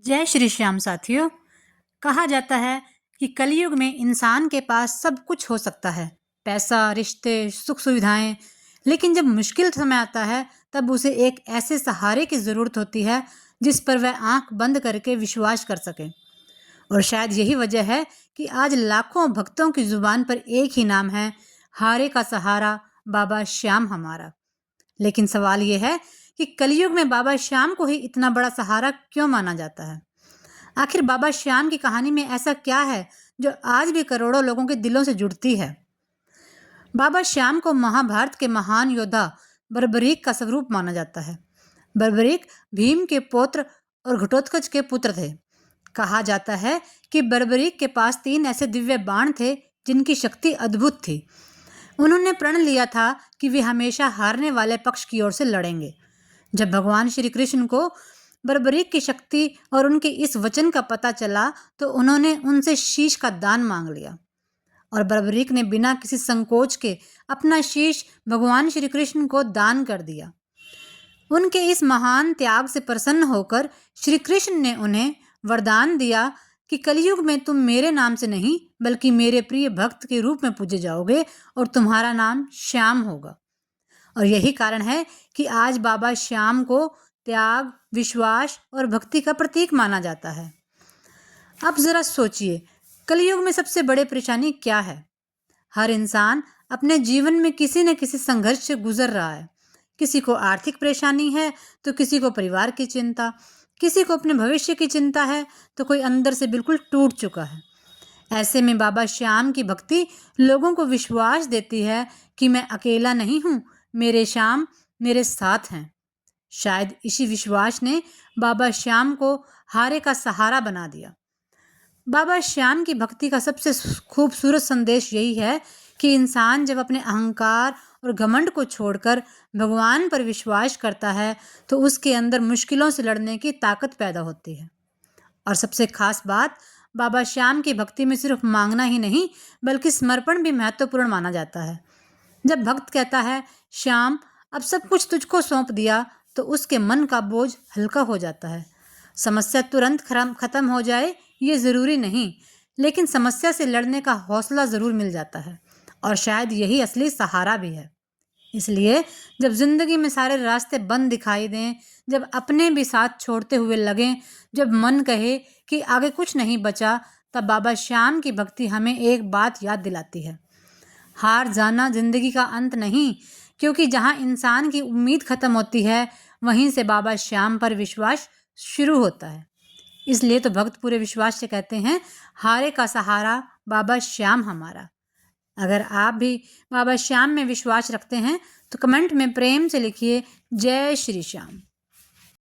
जय श्री श्याम साथियों। कहा जाता है कि कलयुग में इंसान के पास सब कुछ हो सकता है, पैसा, रिश्ते, सुख सुविधाएं, लेकिन जब मुश्किल समय आता है तब उसे एक ऐसे सहारे की ज़रूरत होती है जिस पर वह आंख बंद करके विश्वास कर सके। और शायद यही वजह है कि आज लाखों भक्तों की जुबान पर एक ही नाम है, हारे का सहारा बाबा श्याम हमारा। लेकिन सवाल यह है कि कलयुग में बाबा श्याम को ही इतना बड़ा सहारा क्यों माना जाता है? आखिर बाबा श्याम की कहानी में ऐसा क्या है जो आज भी करोड़ों लोगों के दिलों से जुड़ती है? बाबा श्याम को महाभारत के महान योद्धा बर्बरीक का स्वरूप माना जाता है। बर्बरीक भीम के पौत्र और घटोत्कच के पुत्र थे। कहा जाता है कि बर्बरीक के पास 3 ऐसे दिव्य बाण थे जिनकी शक्ति अद्भुत थी। उन्होंने प्रण लिया था कि वे हमेशा हारने वाले पक्ष की ओर से लड़ेंगे। जब भगवान श्री कृष्ण को बर्बरीक की शक्ति और उनके इस वचन का पता चला तो उन्होंने उनसे शीश का दान मांग लिया और बर्बरीक ने बिना किसी संकोच के अपना शीश भगवान श्री कृष्ण को दान कर दिया। उनके इस महान त्याग से प्रसन्न होकर श्री कृष्ण ने उन्हें वरदान दिया कि कलयुग में तुम मेरे नाम से नहीं बल्कि मेरे प्रिय भक्त के रूप में पूजे जाओगे और तुम्हारा नाम श्याम होगा। और यही कारण है कि आज बाबा श्याम को त्याग, विश्वास और भक्ति का प्रतीक माना जाता है। अब जरा सोचिए, कलयुग में सबसे बड़ी परेशानी क्या है? हर इंसान अपने जीवन में किसी न किसी संघर्ष से गुजर रहा है। किसी को आर्थिक परेशानी है तो किसी को परिवार की चिंता, किसी को अपने भविष्य की चिंता है तो कोई अंदर से बिल्कुल टूट चुका है। ऐसे में बाबा श्याम की भक्ति लोगों को विश्वास देती है कि मैं अकेला नहीं हूँ, मेरे श्याम मेरे साथ हैं। शायद इसी विश्वास ने बाबा श्याम को हारे का सहारा बना दिया। बाबा श्याम की भक्ति का सबसे खूबसूरत संदेश यही है कि इंसान जब अपने अहंकार और घमंड को छोड़कर भगवान पर विश्वास करता है तो उसके अंदर मुश्किलों से लड़ने की ताकत पैदा होती है। और सबसे खास बात, बाबा श्याम की भक्ति में सिर्फ मांगना ही नहीं बल्कि समर्पण भी महत्वपूर्ण माना जाता है। जब भक्त कहता है श्याम अब सब कुछ तुझको सौंप दिया तो उसके मन का बोझ हल्का हो जाता है। समस्या तुरंत खत्म हो जाए ये ज़रूरी नहीं, लेकिन समस्या से लड़ने का हौसला ज़रूर मिल जाता है और शायद यही असली सहारा भी है। इसलिए जब जिंदगी में सारे रास्ते बंद दिखाई दें, जब अपने भी साथ छोड़ते हुए लगें, जब मन कहे कि आगे कुछ नहीं बचा, तब बाबा श्याम की भक्ति हमें एक बात याद दिलाती है, हार जाना जिंदगी का अंत नहीं, क्योंकि जहाँ इंसान की उम्मीद खत्म होती है वहीं से बाबा श्याम पर विश्वास शुरू होता है। इसलिए तो भक्त पूरे विश्वास से कहते हैं, हारे का सहारा बाबा श्याम हमारा। अगर आप भी बाबा श्याम में विश्वास रखते हैं तो कमेंट में प्रेम से लिखिए, जय श्री श्याम।